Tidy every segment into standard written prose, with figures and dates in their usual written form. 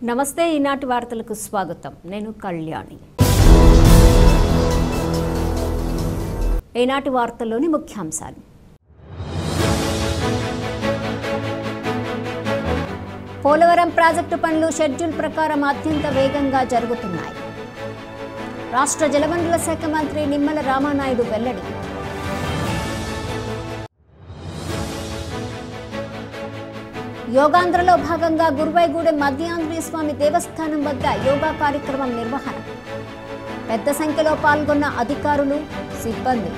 నమస్తే ఈనాటి వార్తలకు స్వాగతం నేను కళ్యాణి ఈనాటి వార్తల్లోని ముఖ్యాంశాలు పోలవరం ప్రాజెక్టు పనులు షెడ్యూల్ ప్రకారం అత్యంత వేగంగా జరుగుతున్నాయి రాష్ట్ర జలవనరుల శాఖ మంత్రి నిమ్మల రామానాయుడు వెల్లడి యోగాంధ్రలో భాగంగా గురువైగూడెం మధ్య ఆంజనేయ స్వామి దేవస్థానం వద్ద యోగా కార్యక్రమం నిర్వహణ పెద్ద సంఖ్యలో పాల్గొన్న అధికారులు సిబ్బంది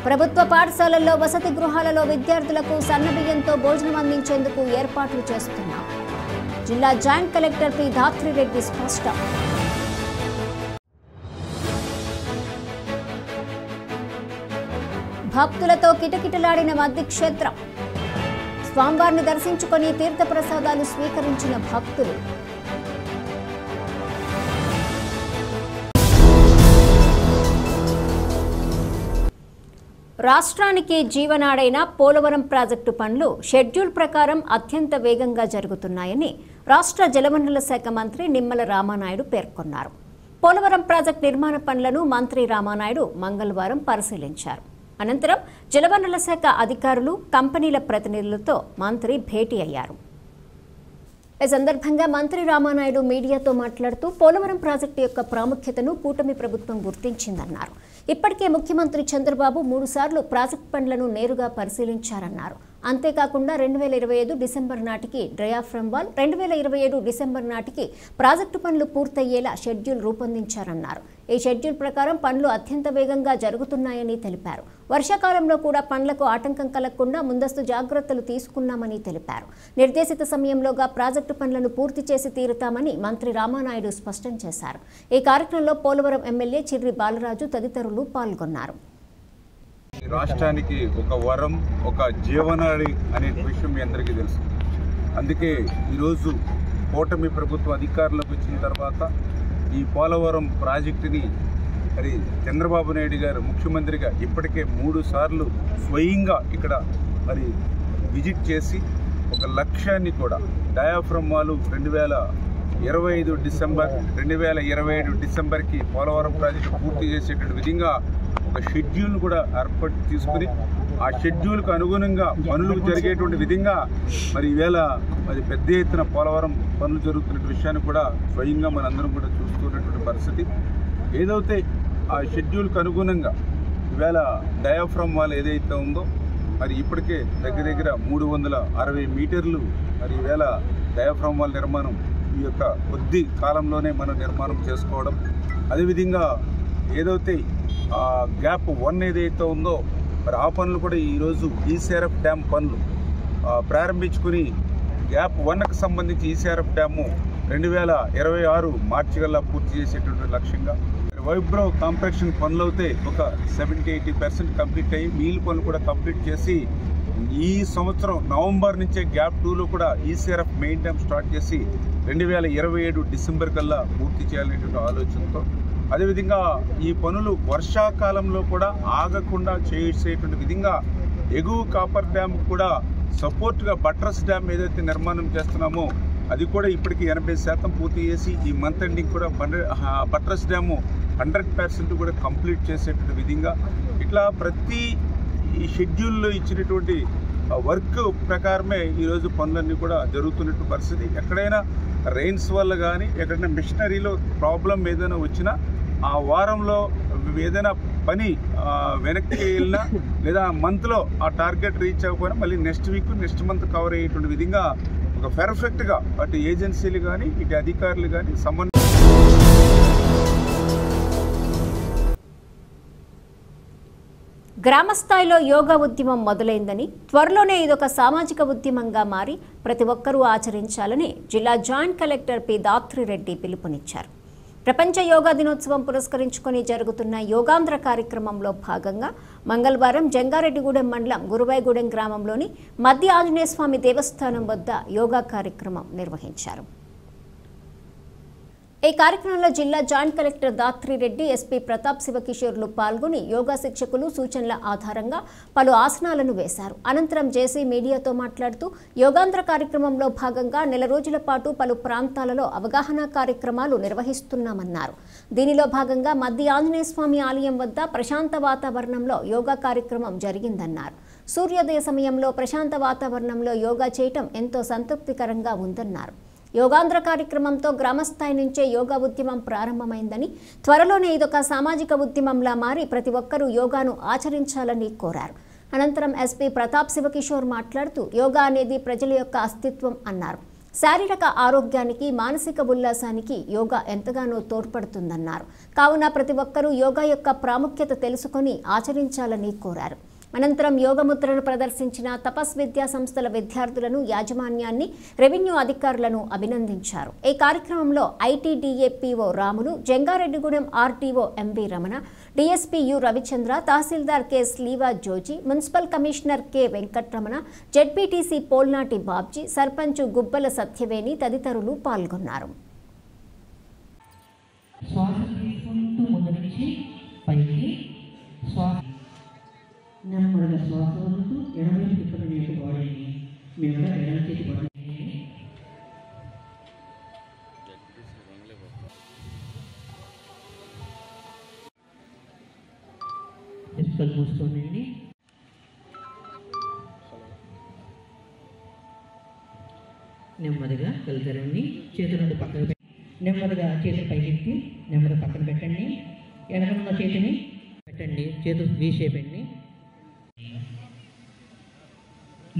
ప్రభుత్వ పాఠశాలల్లో వసతి గృహాలలో విద్యార్థులకు సన్నబియ్యంతో భోజనం అందించేందుకు ఏర్పాట్లు చేస్తున్నాం జిల్లా జాయింట్ కలెక్టర్ పి ధాత్రిరెడ్డి స్పష్టం భక్తులతో కిటకిటలాడిన మద్ది క్షేత్రం స్వామివారిని దర్శించుకొని తీర్థప్రసాదాలు స్వీకరించిన భక్తులు రాష్ట్రానికి జీవనాడైన పోలవరం ప్రాజెక్టు పనులు షెడ్యూల్ ప్రకారం అత్యంత వేగంగా జరుగుతున్నాయని రాష్ట్ర జలవనరుల శాఖ మంత్రి నిమ్మల రామానాయుడు పేర్కొన్నారు. పోలవరం ప్రాజెక్టు నిర్మాణ పనులను మంత్రి రామానాయుడు మంగళవారం పరిశీలించారు. అనంతరం జలవనరుల శాఖ అధికారులు కంపెనీల ప్రతినిధులతో మంత్రి భేటీ అయ్యారు. ఈ సందర్భంగా మంత్రి రామానాయుడు మీడియాతో మాట్లాడుతూ పోలవరం ప్రాజెక్టు యొక్క ప్రాముఖ్యతను కూటమి ప్రభుత్వం గుర్తించిందన్నారు. ఇప్పటికే ముఖ్యమంత్రి చంద్రబాబు 3 సార్లు ప్రాజెక్టు పనులను నేరుగా పరిశీలించారన్నారు. అంతేకాకుండా 2025 డిసెంబర్ నాటికి డయాఫ్రమ్ వాల్ 2027 డిసెంబర్ నాటికి ప్రాజెక్టు పనులు పూర్తయ్యేలా షెడ్యూల్ రూపొందించారన్నారు. ఈ షెడ్యూల్ ప్రకారం పనులు అత్యంత వేగంగా జరుగుతున్నాయని తెలిపారు. వర్షాకాలంలో కూడా పనులకు ఆటంకం కలగకుండా ముందస్తు జాగ్రత్తలు తీసుకున్నామని తెలిపారు. నిర్దేశిత సమయంలోగా ప్రాజెక్టు పనులను పూర్తి చేసి తీరుతామని మంత్రి రామానాయుడు స్పష్టం చేశారు. ఈ కార్యక్రమంలో పోలవరం ఎమ్మెల్యే చిర్రి బాలరాజు తదితరులు పాల్గొన్నారు. రాష్ట్రానికి ఒక వరం, ఒక జీవనాడి అనే విషయం మీ అందరికీ తెలుసు. అందుకే ఈరోజు కూటమి ప్రభుత్వం అధికారంలోకి వచ్చిన తర్వాత ఈ పోలవరం ప్రాజెక్టుని మరి చంద్రబాబు నాయుడు గారు ముఖ్యమంత్రిగా ఇప్పటికే 3 సార్లు స్వయంగా ఇక్కడ మరి విజిట్ చేసి ఒక లక్ష్యాన్ని కూడా డయాఫ్రమ్ వాల్ 2025 డిసెంబర్ 2027 డిసెంబర్కి పోలవరం ప్రాజెక్టు పూర్తి చేసేటువంటి విధంగా ఒక షెడ్యూల్ కూడా ఏర్పాటు తీసుకుని ఆ షెడ్యూల్కు అనుగుణంగా పనులు జరిగేటువంటి విధంగా మరి ఈవేళ మరి పెద్ద ఎత్తున పోలవరం పనులు జరుగుతున్న విషయాన్ని కూడా స్వయంగా మనందరం కూడా చూస్తున్నటువంటి పరిస్థితి. ఏదైతే ఆ షెడ్యూల్కు అనుగుణంగా ఈవేళ డయాఫ్రమ్ వాల్ ఏదైతే ఉందో మరి ఇప్పటికే దగ్గర దగ్గర 360 మీటర్లు మరి ఈవేళ డయాఫ్రమ్ వాల్ నిర్మాణం ఈ యొక్క కొద్ది కాలంలోనే మనం నిర్మాణం చేసుకోవడం, అదేవిధంగా ఏదైతే గ్యాప్ 1 ఏదైతే ఉందో మరి ఆ పనులు కూడా ఈరోజు ఈసీఆర్ఎఫ్ డ్యామ్ పనులు ప్రారంభించుకుని గ్యాప్ 1కు సంబంధించి ఈసీఆర్ఎఫ్ డ్యాము 2026 మార్చి కల్లా పూర్తి చేసేటువంటి లక్ష్యంగా వైబ్రో కాంపాక్షన్ పనులు అయితే ఒక 70-80% కంప్లీట్ అయ్యి మిగిలిన పనులు కూడా కంప్లీట్ చేసి ఈ సంవత్సరం నవంబర్ నుంచే గ్యాప్ 2లో కూడా ఈసీఆర్ఎఫ్ మెయిన్ డ్యామ్ స్టార్ట్ చేసి 2027 డిసెంబర్ కల్లా పూర్తి చేయాలనేటువంటి ఆలోచనతో, అదేవిధంగా ఈ పనులు వర్షాకాలంలో కూడా ఆగకుండా చేసేటువంటి విధంగా ఎగువ కాపర్ డ్యామ్ కూడా సపోర్ట్గా బట్రస్ డ్యామ్ ఏదైతే నిర్మాణం చేస్తున్నామో అది కూడా ఇప్పటికీ 80% పూర్తి చేసి ఈ మంత్ ఎండింగ్ కూడా బట్రస్ డ్యాము 100% కూడా కంప్లీట్ చేసేటువంటి విధంగా ఇట్లా ప్రతి ఈ షెడ్యూల్లో ఇచ్చినటువంటి వర్క్ ప్రకారమే ఈరోజు పనులన్నీ కూడా జరుగుతున్నట్టు పరిస్థితి. ఎక్కడైనా రెయిన్స్ వల్ల కానీ ఎక్కడైనా మిషనరీలో ప్రాబ్లం ఏదైనా వచ్చినా ఆ వారంలో ఏదైనా పని వెనక్కి వెళ్ళినా లేదా మంత్లో ఆ టార్గెట్ రీచ్ అవ్వకపోయినా మళ్ళీ next week next month cover అయ్యేటువంటి విధంగా ఒక పర్ఫెక్ట్గా అటు ఏజెన్సీలు కానీ ఇటు అధికారులు కానీ గ్రామస్థాయిలో యోగా ఉద్యమం మొదలైందని, త్వరలోనే ఇదొక సామాజిక ఉద్యమంగా మారి ప్రతి ఒక్కరూ ఆచరించాలని జిల్లా జాయింట్ కలెక్టర్ పి ధాత్రిరెడ్డి పిలుపునిచ్చారు. ప్రపంచ యోగా దినోత్సవం పురస్కరించుకొని జరుగుతున్న యోగాంధ్ర కార్యక్రమంలో భాగంగా మంగళవారం జంగారెడ్డిగూడెం మండలం గురువైగూడెం గ్రామంలోని మధ్య ఆంజనేయ స్వామి దేవస్థానం వద్ద యోగా కార్యక్రమం నిర్వహించారు. ఈ కార్యక్రమంలో జిల్లా joint collector Dhatri Reddy, SP Pratap శివకిషోర్లు పాల్గొని యోగా శిక్షకులు సూచనల ఆధారంగా పలు ఆసనాలను వేశారు. అనంతరం జేసీ మీడియాతో మాట్లాడుతూ యోగాంధ్ర కార్యక్రమంలో భాగంగా నెల రోజుల పాటు పలు ప్రాంతాలలో అవగాహన కార్యక్రమాలు నిర్వహిస్తున్నామన్నారు. దీనిలో భాగంగా మద్ది ఆంజనేయ స్వామి ఆలయం వద్ద ప్రశాంత వాతావరణంలో యోగా కార్యక్రమం జరిగిందన్నారు. సూర్యోదయ సమయంలో ప్రశాంత వాతావరణంలో యోగా చేయటం ఎంతో సంతృప్తికరంగా ఉందన్నారు. యోగాంధ్ర కార్యక్రమంతో గ్రామస్థాయి నుంచే యోగా ఉద్యమం ప్రారంభమైందని, త్వరలోనే ఇదొక సామాజిక ఉద్యమంలా మారి ప్రతి ఒక్కరూ యోగాను ఆచరించాలని కోరారు. అనంతరం ఎస్పీ ప్రతాప్ శివకిషోర్ మాట్లాడుతూ యోగా అనేది ప్రజల యొక్క అస్తిత్వం అన్నారు. శారీరక ఆరోగ్యానికి, మానసిక ఉల్లాసానికి యోగా ఎంతగానో తోడ్పడుతుందన్నారు. కావున ప్రతి ఒక్కరూ యోగా యొక్క ప్రాముఖ్యత తెలుసుకొని ఆచరించాలని కోరారు. అనంతరం యోగముద్రను ప్రదర్శించిన తపస్ విద్యా సంస్థల విద్యార్థులను, యాజమాన్యాన్ని, రెవెన్యూ అధికారులను అభినందించారు. ఈ కార్యక్రమంలో ITDA PO Ramulu, Jangareddygudem RTO M V Ramana, DSP U Ravichandra, tahsildar K Sleeva Joji, municipal commissioner K Venkatramana, ZPTC Polnati Babji, sarpanch Gubbala Satyaveni తదితరులు పాల్గొన్నారు. నెమ్మదిగా శ్వాస వదులుతూ ఎడమ తిప్పని నీకు బాడీని మేము కూడా ఎడమ చేతి బాడీ ఎస్కల్ మూసుకోండి. నెమ్మదిగా కలుతరండి. చేతులను పక్కన నెమ్మదిగా చేతులు పైకెత్తి నెమ్మదిగా పక్కన పెట్టండి. ఎడమ చేతిని పెట్టండి. చేతులు వీ షేప్ అండి.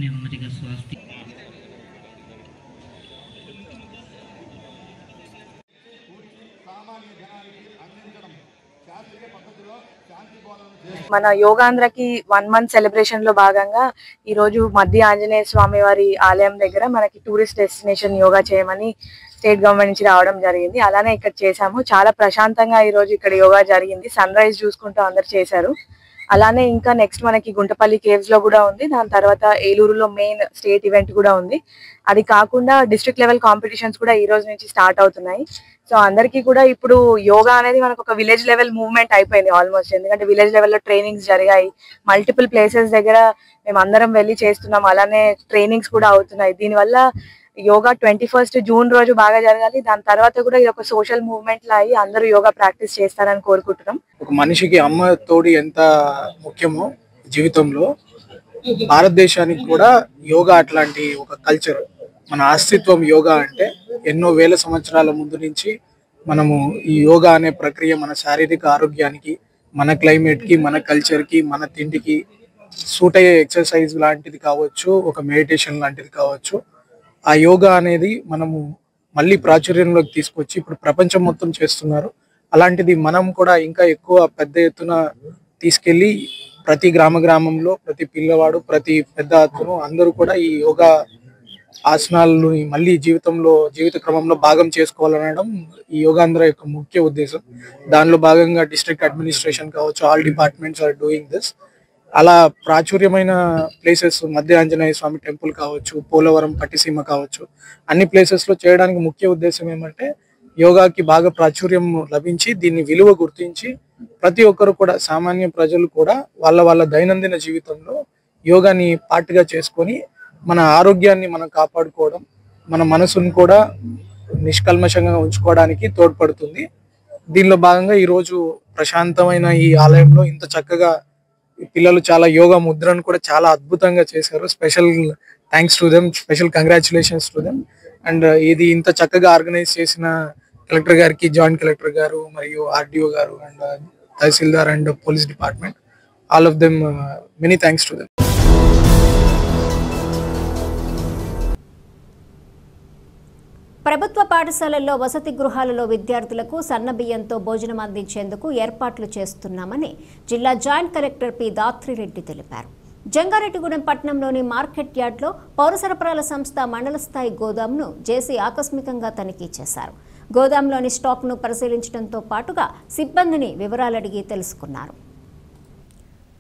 నెమ్మదిగా శ్వాస మన యోగాంధ్రకి 1 month సెలబ్రేషన్ లో భాగంగా ఈ రోజు మద్ది ఆంజనేయ స్వామి వారి ఆలయం దగ్గర మనకి టూరిస్ట్ డెస్టినేషన్ యోగా చేయమని స్టేట్ గవర్నమెంట్ నుంచి రావడం జరిగింది. అలానే ఇక్కడ చేసాము. చాలా ప్రశాంతంగా ఈ రోజు ఇక్కడ యోగా జరిగింది. సన్ రైజ్ చూసుకుంటూ అందరు చేశారు. అలానే ఇంకా నెక్స్ట్ మనకి గుంటపల్లి కేవ్స్ లో కూడా ఉంది. దాని తర్వాత ఏలూరులో మెయిన్ స్టేట్ ఈవెంట్ కూడా ఉంది. అది కాకుండా డిస్ట్రిక్ట్ లెవెల్ కాంపిటీషన్స్ కూడా ఈ రోజు నుంచి స్టార్ట్ అవుతున్నాయి. సో అందరికీ కూడా ఇప్పుడు యోగా అనేది మనకు ఒక విలేజ్ లెవెల్ మూవ్మెంట్ అయిపోయింది ఆల్మోస్ట్. ఎందుకంటే విలేజ్ లెవెల్లో ట్రైనింగ్స్ జరిగాయి. మల్టిపుల్ ప్లేసెస్ దగ్గర మేము అందరం వెళ్ళి చేస్తున్నాం. అలానే ట్రైనింగ్స్ కూడా అవుతున్నాయి. దీనివల్ల యోగా 21st June రోజు బాగా జరగాలి. దాని తర్వాత కూడా ఇది ఒక సోషల్ మూవ్మెంట్ లా అయ్యి అందరూ యోగా ప్రాక్టీస్ చేస్తారని కోరుకుంటున్నాం. ఒక మనిషికి అమ్మ తోడి ఎంత ముఖ్యమో జీవితంలో, భారతదేశానికి కూడా యోగా అట్లాంటి ఒక కల్చర్, మన అస్తిత్వం యోగా అంటే ఎన్నో వేల సంవత్సరాల ముందు నుంచి మనము ఈ యోగా అనే ప్రక్రియ మన శారీరక ఆరోగ్యానికి, మన క్లైమేట్కి, మన కల్చర్కి, మన తిండికి సూట్ అయ్యే ఎక్సర్సైజ్ లాంటిది కావచ్చు, ఒక మెడిటేషన్ లాంటిది కావచ్చు. ఆ యోగా అనేది మనము మళ్ళీ ప్రాచుర్యంలోకి తీసుకొచ్చి ఇప్పుడు ప్రపంచం మొత్తం చేస్తున్నారు. అలాంటిది మనం కూడా ఇంకా ఎక్కువ పెద్ద ఎత్తున తీసుకెళ్ళి ప్రతి గ్రామంలో ప్రతి పిల్లవాడు, ప్రతి పెద్ద అతను అందరూ కూడా ఈ యోగా ఆసనాలను మళ్ళీ జీవిత క్రమంలో భాగం చేసుకోవాలనడం ఈ యోగాంధ్ర యొక్క ముఖ్య ఉద్దేశం. దానిలో భాగంగా డిస్ట్రిక్ట్ అడ్మినిస్ట్రేషన్ కావచ్చు, all departments are doing this. అలా ప్రాచుర్యమైన ప్లేసెస్ మద్ది ఆంజనేయ స్వామి టెంపుల్ కావచ్చు, పోలవరం పట్టిసీమ కావచ్చు, అన్ని ప్లేసెస్లో చేయడానికి ముఖ్య ఉద్దేశం ఏమంటే యోగాకి బాగా ప్రాచుర్యం లభించి దీన్ని విలువ గుర్తించి ప్రతి ఒక్కరు కూడా, సామాన్య ప్రజలు కూడా వాళ్ళ దైనందిన జీవితంలో యోగాని పార్ట్గా చేసుకొని మన ఆరోగ్యాన్ని మనం కాపాడుకోవడం, మన మనసును కూడా నిష్కల్మషంగా ఉంచుకోవడానికి తోడ్పడుతుంది. దీనిలో భాగంగా ఈరోజు ప్రశాంతమైన ఈ ఆలయంలో ఇంత చక్కగా పిల్లలు చాలా యోగా ముద్రను కూడా చాలా అద్భుతంగా చేశారు. Special thanks to them, special congratulations to them. And ఇది ఇంత చక్కగా ఆర్గనైజ్ చేసిన కలెక్టర్ గారికి, జాయింట్ కలెక్టర్ గారు, మరియు ఆర్డీఓ గారు, and tahsildar and police department, all of them, many thanks to them. ప్రభుత్వ పాఠశాలల్లో వసతి గృహాలలో విద్యార్థులకు సన్నబియ్యంతో భోజనం అందించేందుకు ఏర్పాట్లు చేస్తున్నామని జిల్లా జాయింట్ కలెక్టర్ పి దాత్రిరెడ్డి తెలిపారు. జంగారెడ్డిగూడెం పట్టణంలోని మార్కెట్ యార్డ్లో పౌర సరఫరాల సంస్థ మండల స్థాయి గోదాంను జేసీ ఆకస్మికంగా తనిఖీ చేశారు. గోదాంలోని స్టాక్ను పరిశీలించడంతో పాటుగా సిబ్బందిని వివరాలడిగి తెలుసుకున్నారు.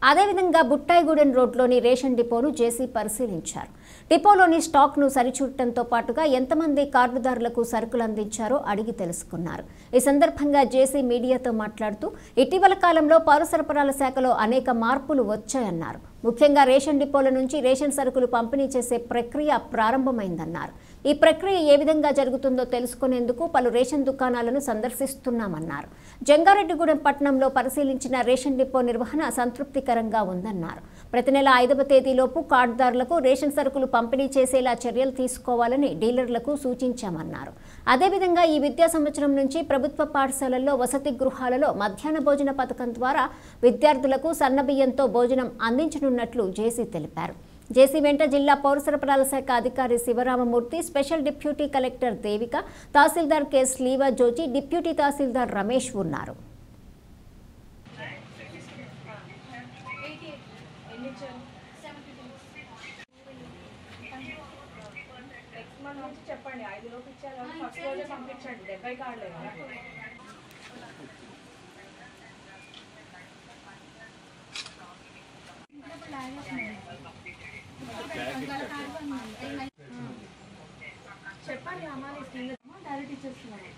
అదేవిధంగా బుట్టాయిగూడెం రోడ్లోని రేషన్ డిపోను జేసీ పరిశీలించారు. డిపోలోని స్టాక్ను సరిచూడటంతో పాటుగా ఎంతమంది కార్డుదారులకు సరుకులు అందించారో అడిగి తెలుసుకున్నారు. ఈ సందర్భంగా జేసీ మీడియాతో మాట్లాడుతూ ఇటీవల కాలంలో పౌర సరఫరాల శాఖలో అనేక మార్పులు వచ్చాయన్నారు. ముఖ్యంగా రేషన్ డిపోల నుంచి రేషన్ సరుకులు పంపిణీ చేసే ప్రక్రియ ప్రారంభమైందన్నారు. ఈ ప్రక్రియ ఏ విధంగా జరుగుతుందో తెలుసుకునేందుకు పలు రేషన్ దుకాణాలను సందర్శిస్తున్నామన్నారు. జంగారెడ్డిగూడెం పట్టణంలో పరిశీలించిన రేషన్ డిపో నిర్వహణ సంతృప్తికరంగా ఉందన్నారు. ప్రతి నెల 5వ తేదీలోపు కార్డుదారులకు రేషన్ సరుకులు పంపిణీ చేసేలా చర్యలు తీసుకోవాలని డీలర్లకు సూచించామన్నారు. అదేవిధంగా ఈ విద్యా సంవత్సరం నుంచి ప్రభుత్వ పాఠశాలల్లో వసతి గృహాలలో మధ్యాహ్న భోజన పథకం ద్వారా విద్యార్థులకు సన్నబియ్యంతో భోజనం అందించనున్నట్లు జేసీ తెలిపారు. జేసీ వెంట జిల్లా పౌర సరఫరాల శాఖ అధికారి Sivaramamurthy, special deputy collector Devika, తహసీల్దార్ కె శ్లీవా జోజి, డిప్యూటీ తహసీల్దార్ రమేష్ ఉన్నారు. చెప్పండి అమ్మ డైరెక్ట్ ఇచ్చేస్తున్నాను.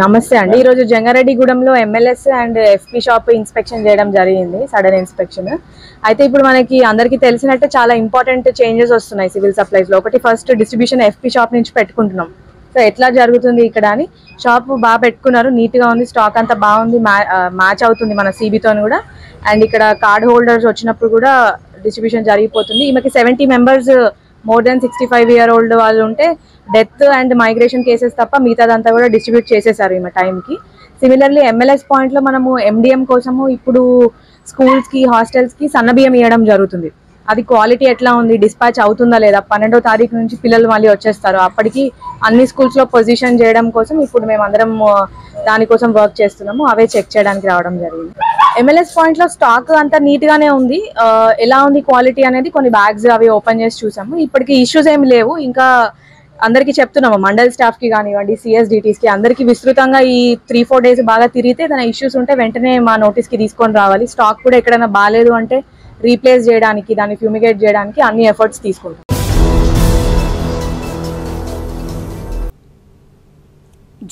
నమస్తే అండి. ఈరోజు జంగారెడ్డిగూడెంలో MLS and FP shop inspection చేయడం జరిగింది, సడన్ ఇన్స్పెక్షన్. అయితే ఇప్పుడు మనకి అందరికీ తెలిసినట్టే చాలా ఇంపార్టెంట్ చేంజెస్ వస్తున్నాయి సివిల్ సప్లైస్లో. ఒకటి ఫస్ట్ డిస్ట్రిబ్యూషన్ FP షాప్ నుంచి పెట్టుకుంటున్నాం. సో ఎట్లా జరుగుతుంది ఇక్కడ అని షాప్ బాగా పెట్టుకున్నారు, నీట్గా ఉంది, స్టాక్ అంతా బాగుంది, మ్యాచ్ అవుతుంది మన CBతో కూడా. అండ్ ఇక్కడ కార్డ్ హోల్డర్స్ వచ్చినప్పుడు కూడా డిస్ట్రిబ్యూషన్ జరిగిపోతుంది. ఈమెకి 70 మెంబర్స్ మోర్ దెన్ 65-year-old వాళ్ళు ఉంటే డెత్ అండ్ మైగ్రేషన్ కేసెస్ తప్ప మిగతాదంతా కూడా డిస్ట్రిబ్యూట్ చేసేసారు ఈమె టైంకి. సిమిలర్లీ MLS పాయింట్లో మనము MDM కోసము ఇప్పుడు స్కూల్స్కి, హాస్టల్స్కి సన్నబియ్యం ఇవ్వడం జరుగుతుంది. అది క్వాలిటీ ఎట్లా ఉంది, డిస్పాచ్ అవుతుందా లేదా, 12వ తారీఖు నుంచి పిల్లలు మళ్ళీ వచ్చేస్తారు. అప్పటికి అన్ని స్కూల్స్లో పొజిషన్ చేయడం కోసం ఇప్పుడు మేము అందరం దానికోసం వర్క్ చేస్తున్నాము. అవే చెక్ చేయడానికి రావడం జరిగింది. MLS పాయింట్లో స్టాక్ అంతా నీట్గానే ఉంది. ఎలా ఉంది క్వాలిటీ అనేది కొన్ని బ్యాగ్స్ అవి ఓపెన్ చేసి చూసాము. ఇప్పటికి ఇష్యూస్ ఏమి లేవు. ఇంకా అందరికీ చెప్తున్నాము, మండల్ స్టాఫ్కి కానివ్వండి, CSDTస్కి అందరికీ విస్తృతంగా ఈ 3-4 డేస్ బాగా తిరిగితే ఏదైనా ఇష్యూస్ ఉంటే వెంటనే మా నోటీస్కి తీసుకొని రావాలి. స్టాక్ కూడా ఎక్కడైనా బాగాలేదు అంటే రీప్లేస్ చేయడానికి, దాన్ని ఫ్యూమిగేట్ చేయడానికి అన్ని ఎఫర్ట్స్ తీసుకుంటాం.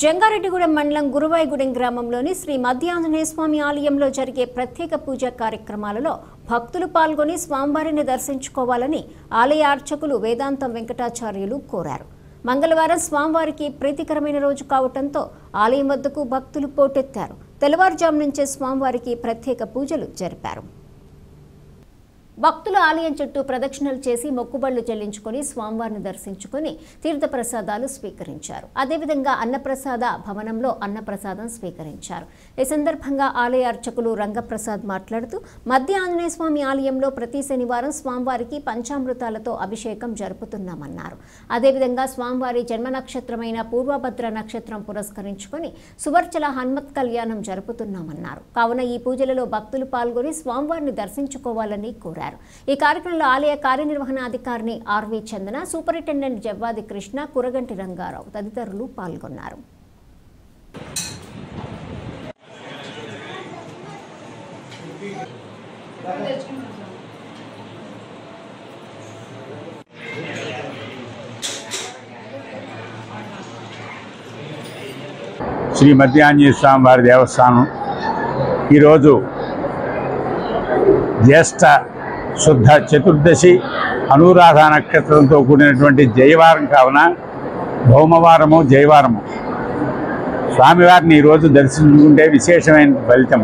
జంగారెడ్డిగూడెం మండలం గురువాయిగూడెం గ్రామంలోని శ్రీ మధ్య ఆంజనేయ స్వామి ఆలయంలో జరిగే ప్రత్యేక పూజా కార్యక్రమాలలో భక్తులు పాల్గొని స్వామివారిని దర్శించుకోవాలని ఆలయ అర్చకులు వేదాంతం వెంకటాచార్యులు కోరారు. మంగళవారం స్వామివారికి ప్రీతికరమైన రోజు కావడంతో ఆలయం వద్దకు భక్తులు పోటెత్తారు. తెల్లవారుజాము నుంచే స్వామివారికి ప్రత్యేక పూజలు జరిపారు. భక్తులు ఆలయం చుట్టూ ప్రదక్షిణలు చేసి మొక్కుబళ్లు చెల్లించుకొని స్వామివారిని దర్శించుకొని తీర్థప్రసాదాలు స్వీకరించారు. అదేవిధంగా అన్నప్రసాద భవనంలో అన్నప్రసాదం స్వీకరించారు. ఈ సందర్భంగా ఆలయ అర్చకులు రంగప్రసాద్ మాట్లాడుతూ మధ్య ఆంజనేయ స్వామి ఆలయంలో ప్రతి శనివారం స్వామివారికి పంచామృతాలతో అభిషేకం జరుపుతున్నామన్నారు. అదేవిధంగా స్వామివారి జన్మ నక్షత్రమైన పూర్వభద్ర నక్షత్రం పురస్కరించుకొని సువర్చల హనుమత్ కళ్యాణం జరుపుతున్నామన్నారు. కావున ఈ పూజలలో భక్తులు పాల్గొని స్వామివారిని దర్శించుకోవాలని కోరారు. ఈ కార్యక్రమంలో ఆలయ కార్యనిర్వహణాధికారిని ఆర్వి చందన, సూపరింటెండెంట్ జవ్వాది కృష్ణ, కురగంటి రంగారావు తదితరులు పాల్గొన్నారు. శ్రీ మధ్య ఆంజనేయ స్వామి వారి దేవస్థానం ఈరోజు జ్యేష్ఠ శుద్ధ చతుర్దశి అనురాధ నక్షత్రంతో కూడినటువంటి జయవారం కావున భౌమవారము జయవారము స్వామివారిని ఈరోజు దర్శించుకుంటే విశేషమైన ఫలితం.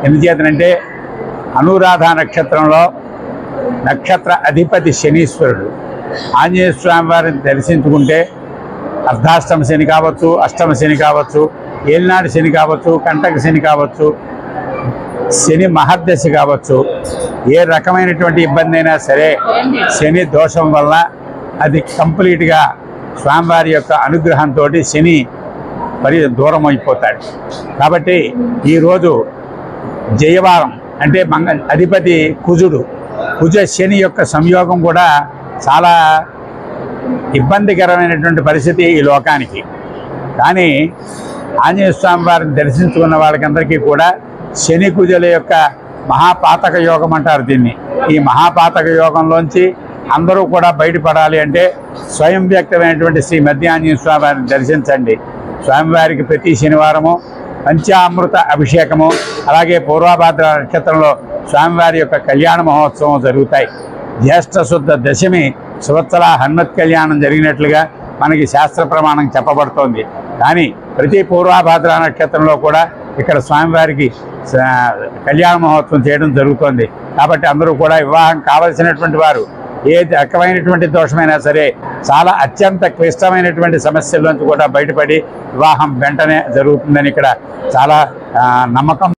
ఎందుచేతనంటే అనురాధ నక్షత్రంలో నక్షత్ర అధిపతి శనీశ్వరుడు. ఆంజనేయ స్వామివారిని దర్శించుకుంటే అర్ధాష్టమ శని కావచ్చు, అష్టమ శని కావచ్చు, ఏలినాడు శని కావచ్చు, కంటక శని కావచ్చు, శని మహర్దశ కావచ్చు, ఏ రకమైనటువంటి ఇబ్బంది అయినా సరే శని దోషం వల్ల అది కంప్లీట్గా స్వామివారి యొక్క అనుగ్రహంతో శని దూరం అయిపోతాడు. కాబట్టి ఈరోజు జయవారం అంటే అధిపతి కుజ శని యొక్క సంయోగం కూడా చాలా ఇబ్బందికరమైనటువంటి పరిస్థితి ఈ లోకానికి. కానీ ఆంజనేయ స్వామి వారిని దర్శించుకున్న వాళ్ళకందరికీ కూడా శని కుజుల యొక్క మహాపాతక యోగం అంటారు దీన్ని. ఈ మహాపాతక యోగంలోంచి అందరూ కూడా బయటపడాలి అంటే స్వయం వ్యక్తమైనటువంటి శ్రీ మధ్య ఆంజనేయ స్వామి వారిని దర్శించండి. స్వామివారికి ప్రతి శనివారము పంచామృత అభిషేకము, అలాగే పూర్వభాద్ర నక్షత్రంలో స్వామివారి యొక్క కళ్యాణ మహోత్సవం జరుగుతాయి. జ్యేష్ఠ శుద్ధ దశమి సంవత్సర హనుమత్ కళ్యాణం జరిగినట్లుగా మనకి శాస్త్ర ప్రమాణం చెప్పబడుతోంది. కానీ ప్రతి పూర్వభాద్ర నక్షత్రంలో కూడా ఇక్కడ స్వామివారికి కళ్యాణ మహోత్సవం చేయడం జరుగుతోంది. కాబట్టి అందరూ కూడా వివాహం కావలసినటువంటి వారు ఏ రకమైనటువంటి దోషమైనా సరే చాలా అత్యంత క్లిష్టమైనటువంటి సమస్యల్లోంచి కూడా బయటపడి వివాహం వెంటనే జరుగుతుందని ఇక్కడ చాలా నమ్మకం.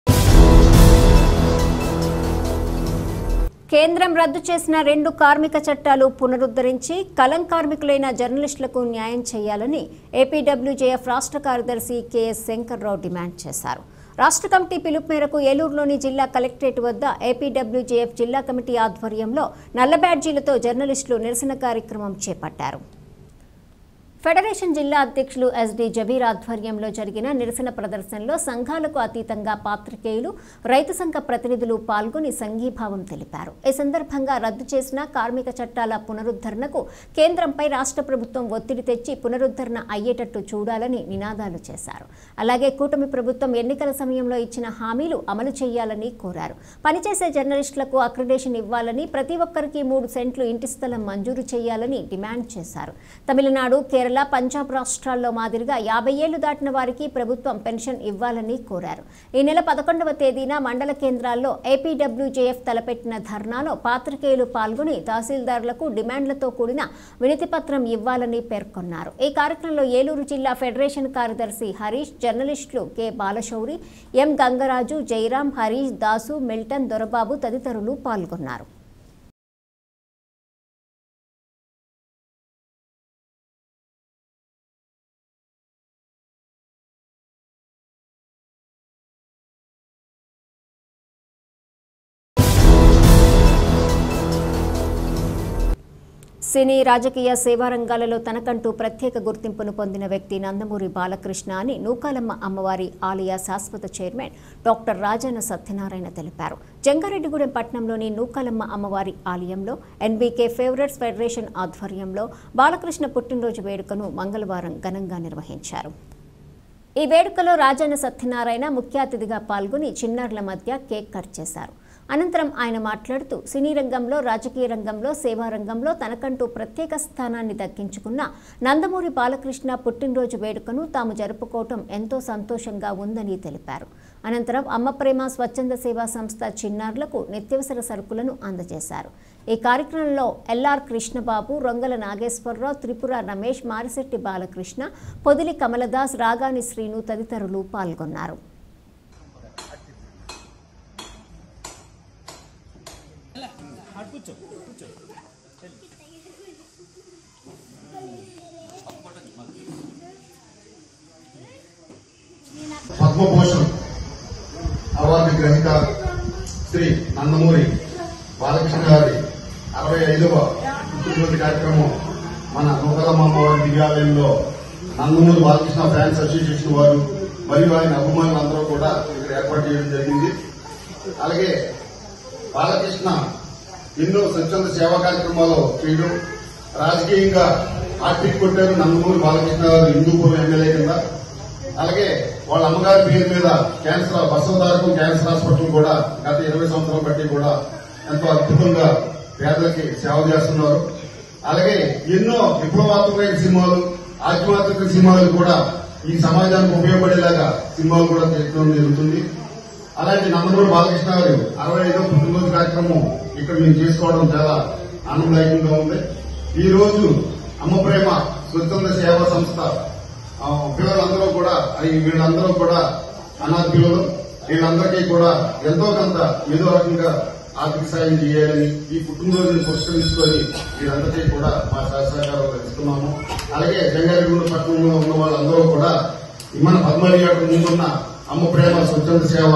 కేంద్రం రద్దు చేసిన 2 కార్మిక చట్టాలు పునరుద్ధరించి కలం కార్మికులైన జర్నలిస్టులకు న్యాయం చేయాలని ఏపీడబ్ల్యూజేఎఫ్ రాష్ట్ర కార్యదర్శి కెఎస్ శంకర్రావు డిమాండ్ చేశారు. రాష్ట్ర కమిటీ పిలుపు మేరకు ఏలూరులోని జిల్లా కలెక్టరేట్ వద్ద ఏపీడబ్ల్యూజేఎఫ్ జిల్లా కమిటీ ఆధ్వర్యంలో నల్ల బ్యాడ్జీలతో జర్నలిస్టులు నిరసన కార్యక్రమం చేపట్టారు. ఫెడరేషన్ జిల్లా అధ్యక్షులు ఎస్డి జబీర్ ఆధ్వర్యంలో జరిగిన నిరసన ప్రదర్శనలో సంఘాలకు అతీతంగా పాత్రికేయులు, రైతు సంఘ ప్రతినిధులు పాల్గొని సంఘీభావం తెలిపారు. ఈ సందర్భంగా రద్దు చేసిన కార్మిక చట్టాల పునరుద్ధరణకు కేంద్రంపై రాష్ట్ర ప్రభుత్వం ఒత్తిడి తెచ్చి పునరుద్ధరణ అయ్యేటట్టు చూడాలని నినాదాలు చేశారు. అలాగే కూటమి ప్రభుత్వం ఎన్నికల సమయంలో ఇచ్చిన హామీలు అమలు చేయాలని కోరారు. పనిచేసే జర్నలిస్టులకు అక్రిడేషన్ ఇవ్వాలని, ప్రతి ఒక్కరికి 3 సెంట్లు ఇంటి స్థలం మంజూరు చేయాలని డిమాండ్ చేశారు. తమిళనాడు, కేరళ, పంజాబ్ రాష్ట్రాల్లో మాదిరిగా 50 ఏళ్లు దాటిన వారికి ప్రభుత్వం పెన్షన్ ఇవ్వాలని కోరారు. ఈ నెల 11వ తేదీన మండల కేంద్రాల్లో ఏపీడబ్ల్యూజేఎఫ్ తలపెట్టిన ధర్నాలో పాత్రికేయులు పాల్గొని తహసీల్దార్లకు డిమాండ్లతో కూడిన వినతిపత్రం ఇవ్వాలని పేర్కొన్నారు. ఈ కార్యక్రమంలో ఏలూరు జిల్లా ఫెడరేషన్ కార్యదర్శి హరీష్, జర్నలిస్టులు కె బాలశౌరి, ఎం గంగరాజు, జయరాం, హరీష్, దాసు, మిల్టన్, దొరబాబు తదితరులు పాల్గొన్నారు. సినీ, రాజకీయ, సేవా రంగాలలో తనకంటూ ప్రత్యేక గుర్తింపును పొందిన వ్యక్తి నందమూరి బాలకృష్ణ అని నూకాలమ్మ అమ్మవారి ఆలయ శాశ్వత చైర్మన్ డాక్టర్ రాజన్న సత్యనారాయణ తెలిపారు. జంగారెడ్డిగూడెం పట్టణంలోని నూకాలమ్మ అమ్మవారి ఆలయంలో ఎన్బీకే ఫేవరెట్స్ ఫెడరేషన్ ఆధ్వర్యంలో బాలకృష్ణ పుట్టినరోజు వేడుకను మంగళవారం ఘనంగా నిర్వహించారు. ఈ వేడుకలో రాజన్న సత్యనారాయణ ముఖ్య అతిథిగా పాల్గొని చిన్నారుల మధ్య కేక్ కట్ చేశారు. అనంతరం ఆయన మాట్లాడుతూ సినీ రంగంలో, రాజకీయ రంగంలో, సేవా రంగంలో తనకంటూ ప్రత్యేక స్థానాన్ని దక్కించుకున్న నందమూరి బాలకృష్ణ పుట్టినరోజు వేడుకను తాము జరుపుకోవటం ఎంతో సంతోషంగా ఉందని తెలిపారు. అనంతరం అమ్మ ప్రేమ స్వచ్ఛంద సేవా సంస్థ చిన్నారులకు నిత్యావసర సరుకులను అందజేశారు. ఈ కార్యక్రమంలో ఎల్ఆర్ కృష్ణబాబు, రొంగల నాగేశ్వరరావు, త్రిపుర రమేష్, మారిశెట్టి బాలకృష్ణ, పొదిలి కమలదాస్, రాగాని శ్రీను తదితరులు పాల్గొన్నారు. పద్మభూషణ్ అవార్డు గ్రహీత శ్రీ నందమూరి బాలకృష్ణ గారి 65వ పుట్టినరోజు కార్యక్రమం మన నూకాలమ్మ అమ్మవారి దివ్యాలయంలో నందమూరి బాలకృష్ణ ఫ్యాన్స్ అసోసియేషన్ వారు మరియు ఆయన అభిమానులందరూ కూడా ఇక్కడ ఏర్పాటు చేయడం జరిగింది. అలాగే బాలకృష్ణ ఎన్నో స్వచ్ఛంద సేవా కార్యక్రమాలు చేయడం, రాజకీయంగా ఆర్టిక్ కొట్టారు నందమూరి బాలకృష్ణ గారు హిందూపూర్ ఎమ్మెల్యే కింద. అలాగే వాళ్ళ అమ్మగారి పేరు మీద క్యాన్సర్ బసవతారకం క్యాన్సర్ హాస్పిటల్ కూడా గత 20 సంవత్సరాలు బట్టి కూడా ఎంతో అద్భుతంగా పేదలకి సేవ చేస్తున్నారు. అలాగే ఎన్నో విప్లవాత్మకమైన సినిమాలు, ఆధ్యాత్మిక సినిమాలు కూడా ఈ సమాజానికి ఉపయోగపడేలాగా సినిమాలు కూడా తీర్చడం జరుగుతుంది. అలాంటి నందమూరి బాలకృష్ణ గారు 65వ పుట్టినరోజు కార్యక్రమం ఇక్కడ మేము చేసుకోవడం చాలా ఆనందదాయకంగా ఉంది. ఈ రోజు అమ్మ ప్రేమ స్వచ్ఛంద సేవా సంస్థ పిల్లలందరూ కూడా వీళ్ళందరూ కూడా అనాథ పిల్లలు, వీళ్ళందరికీ కూడా ఎంతో కొంత ఏదో రకంగా ఆర్థిక సాయం చేయాలని ఈ పుట్టినరోజుని పురస్కరించుకొని వీరందరికీ కూడా మా సహకారం ఇస్తున్నాము. అలాగే జంగారెడ్డిగూడెం పట్టణంలో ఉన్న వాళ్ళందరూ కూడా మన పద్మరియాకు ముందున్న అమ్మ ప్రేమ స్వచ్ఛంద సేవ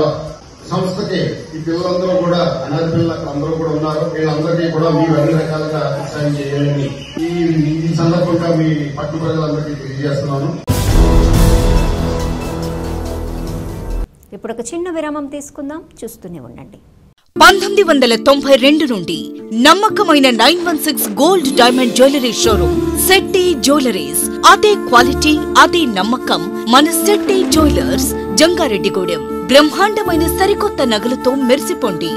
సంస్థకి ఈ పిల్లలందరూ కూడా అనాథ పిల్లలు అందరూ కూడా ఉన్నారు. వీళ్ళందరికీ కూడా మీరు అన్ని రకాలుగా సాయం చేయాలని ఈ సందర్భంగా మీ పట్టు ప్రజలందరికీ తెలియజేస్తున్నాను. ఇప్పుడు ఒక చిన్న విరామం తీసుకుందాం, చూస్తూనే ఉండండి. 1992 నుండి నమ్మకమైన 916 gold diamond jewellery showroom Shetty jewelleries. అదే క్వాలిటీ, అదే నమ్మకం మన శెట్టి జ్యువెలర్స్, జంగారెడ్డిగూడెం. బ్రహ్మాండమైన సరికొత్త నగలతో మెరిసిపోండి.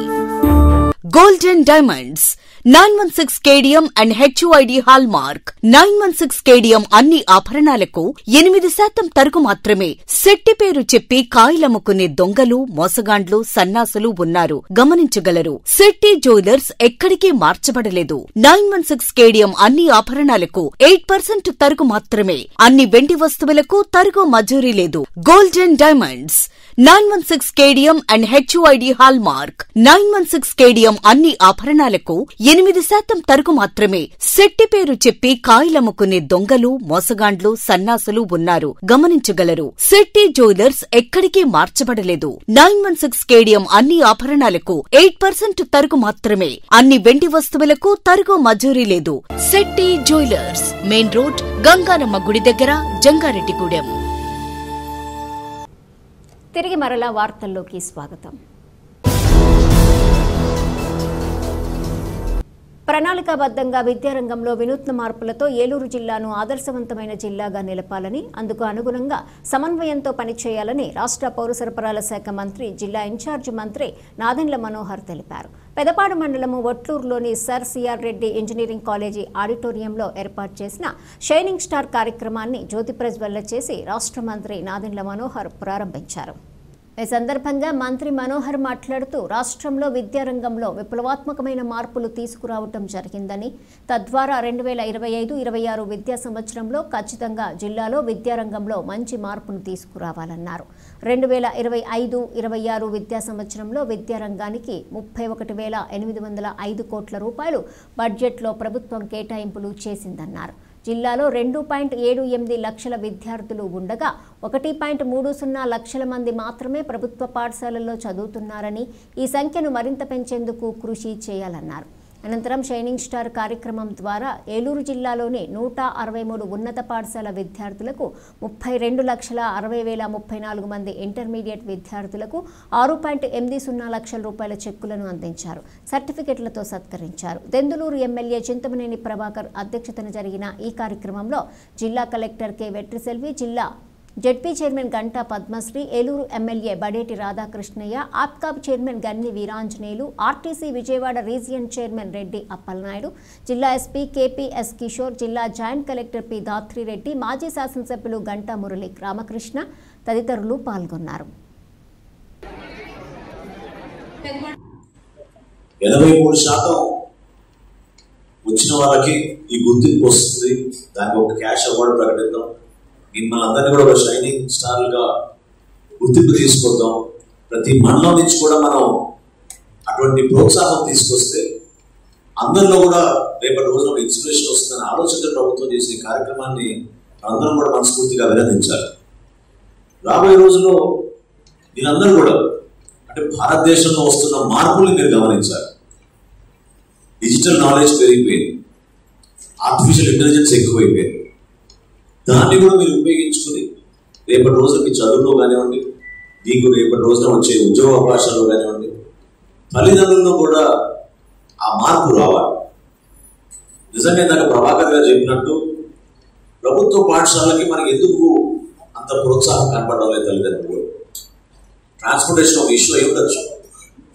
Golden diamonds 916 KDM and HUID hallmark. 916 KDM అన్ని ఆభరణాలకు 8% తరుగు మాత్రమే. శెట్టి పేరు చెప్పి కాయలమ్ముకునే దొంగలు, మోసగాండ్లు, సన్నాసులు ఉన్నారు, గమనించగలరు. శెట్టి జ్యువెలర్స్ ఎక్కడికి మార్చబడలేదు. 916 కేడియం అన్ని ఆభరణాలకు 8% తరుగు మాత్రమే. అన్ని వెండి వస్తువులకు తరుగు మజూరీ లేదు. Golden diamonds 916 KDM and HUID hallmark. 916 KDM అన్ని ఆభరణాలకు 8% తరుగు మాత్రమే. శెట్టి పేరు చెప్పి కాయలమ్ముకునే దొంగలు, మోసగాండ్లు, సన్నాసులు ఉన్నారు, గమనించగలరు. శెట్టి జ్యువెలర్స్ ఎక్కడికి మార్చబడలేదు. 916 కేడియం అన్ని ఆభరణాలకు 8% తరుగు మాత్రమే. అన్ని వెండి వస్తువులకు తరుగు మజూరీ లేదు. Shetty jewellers, main road, Ganganamma గుడి దగ్గర, జంగారెడ్డిగూడెం. తిరిగి మరలా వార్తల్లోకి స్వాగతం. ప్రణాళికాబద్ధంగా విద్యారంగంలో వినూత్న మార్పులతో ఏలూరు జిల్లాను ఆదర్శవంతమైన జిల్లాగా నిలపాలని, అందుకు అనుగుణంగా సమన్వయంతో పనిచేయాలని రాష్ట్ర పౌర సరఫరాల శాఖ మంత్రి, జిల్లా ఇన్ఛార్జి మంత్రి నాదెండ్ల మనోహర్ తెలిపారు. పెదపాడు మండలము ఒట్లూరులోని sir C R Reddy engineering college ఆడిటోరియంలో ఏర్పాటు చేసిన షైనింగ్ స్టార్ కార్యక్రమాన్ని జ్యోతి ప్రజ్వల్ల చేసి రాష్ట్ర మంత్రి నాదెండ్ల మనోహర్ ప్రారంభించారు. ఈ సందర్భంగా మంత్రి మనోహర్ మాట్లాడుతూ రాష్ట్రంలో విద్యారంగంలో విప్లవాత్మకమైన మార్పులు తీసుకురావటం జరిగిందని, తద్వారా 2025-26 విద్యా సంవత్సరంలో ఖచ్చితంగా జిల్లాలో విద్యారంగంలో మంచి మార్పును తీసుకురావాలన్నారు. 2025-26 విద్యా సంవత్సరంలో విద్యారంగానికి 31,805 కోట్ల రూపాయలు బడ్జెట్లో ప్రభుత్వం కేటాయింపులు చేసిందన్నారు. జిల్లాలో 2.78 లక్షల విద్యార్థులు ఉండగా 1.30 లక్షల మంది మాత్రమే ప్రభుత్వ పాఠశాలల్లో చదువుతున్నారని, ఈ సంఖ్యను మరింత పెంచేందుకు కృషి చేయాలన్నారు. అనంతరం షైనింగ్ స్టార్ కార్యక్రమం ద్వారా ఏలూరు జిల్లాలోని 163 ఉన్నత పాఠశాల విద్యార్థులకు 32,60,034 మంది, ఇంటర్మీడియట్ విద్యార్థులకు 6.80 లక్షల రూపాయల చెక్కులను అందించారు. సర్టిఫికెట్లతో సత్కరించారు. దెందులూరు ఎమ్మెల్యే చింతమనేని ప్రభాకర్ అధ్యక్షతన జరిగిన ఈ కార్యక్రమంలో జిల్లా కలెక్టర్ కె వెట్రిసెల్వి, జిల్లా ZP chairman Ganta Padmasri, Eluru MLA Badeti Radhakrishnaiah, APCOB chairman Ganni Veeranjaneyulu, RTC Vijayawada region chairman Reddy Appalanaidu, జిల్లా ఎస్పీ కేపీఎస్ కిషోర్, జిల్లా జాయింట్ కలెక్టర్ పి దాత్రిరెడ్డి, మాజీ శాసనసభ్యులు గంటా మురళి రామకృష్ణ తదితరులు పాల్గొన్నారు. 83% వచ్చిన వాళ్ళకి ఈ గుర్తింపు వస్తుంది. దానికి ఒక క్యాష్ అవార్డు ప్రకటిద్దాం. మిమ్మల్ని అందరినీ కూడా ఒక షైనింగ్ స్టార్లుగా గుర్తింపు తీసుకొద్దాం. ప్రతి మండలం నుంచి కూడా మనం అటువంటి ప్రోత్సాహం తీసుకొస్తే అందరిలో కూడా రేపటి రోజున ఒక ఇన్స్పిరేషన్ వస్తుందని ఆలోచనతో ప్రభుత్వం చేసిన కార్యక్రమాన్ని అందరం కూడా మనస్ఫూర్తిగా అభినందించాలి. రాబోయే రోజుల్లో మీరందరూ కూడా అంటే భారతదేశంలో వస్తున్న మార్పుల్ని మీరు గమనించాలి. డిజిటల్ నాలెడ్జ్ పెరిగిపోయింది, ఆర్టిఫిషియల్ ఇంటెలిజెన్స్ ఎక్కువైపోయింది. దాన్ని కూడా మీరు ఉపయోగించుకుని రేపటి రోజున మీ చదువులో కానివ్వండి, మీకు రేపటి రోజున వచ్చే ఉద్యోగ అవకాశాల్లో కానివ్వండి, తల్లిదండ్రుల్లో కూడా ఆ మార్పు రావాలి. నిజంగా ఇందాక ప్రభాకర్ గారు చెప్పినట్టు ప్రభుత్వ పాఠశాలకి మనకి ఎందుకు అంత ప్రోత్సాహం కనపడడం లేదు? తల్లిదండ్రులు ట్రాన్స్పోర్టేషన్ ఒక ఇష్యూ అయి ఉండొచ్చు,